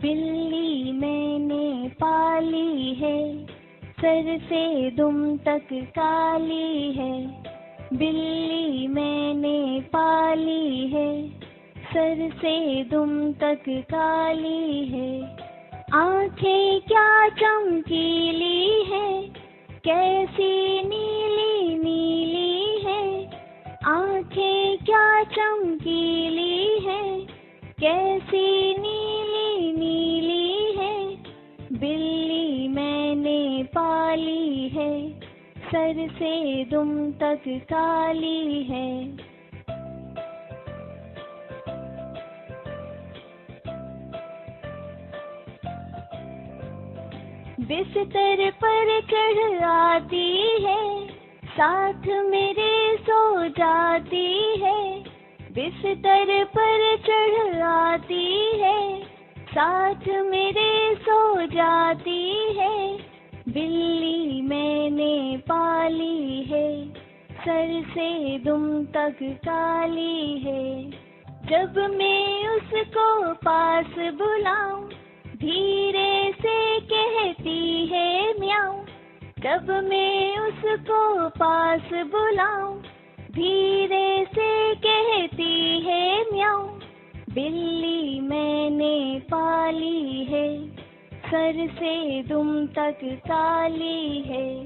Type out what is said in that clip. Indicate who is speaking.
Speaker 1: बिल्ली मैंने पाली है, सर से दुम तक काली है। बिल्ली मैंने पाली है, सर से दुम तक काली है। आंखें क्या चमकीली है, कैसी नीली नीली है। आंखें क्या चमकीली है, कैसी नीली नीली है। बिल्ली मैंने पाली है, सर से दुम तक काली है। बिस्तर पर चढ़ आती है, साथ मेरे सो जाती है। बिस्तर पर चढ़ आती है, साथ मेरे सो जाती है। बिल्ली मैंने पाली है, सर से दुम तक काली है। जब मैं उसको पास बुलाऊं, धीरे से कहती है म्याऊं। जब मैं उसको पास बुलाऊं, धीरे से कहती है म्याऊं। बिल्ली मैंने पाली है, सर से दुम तक काली है।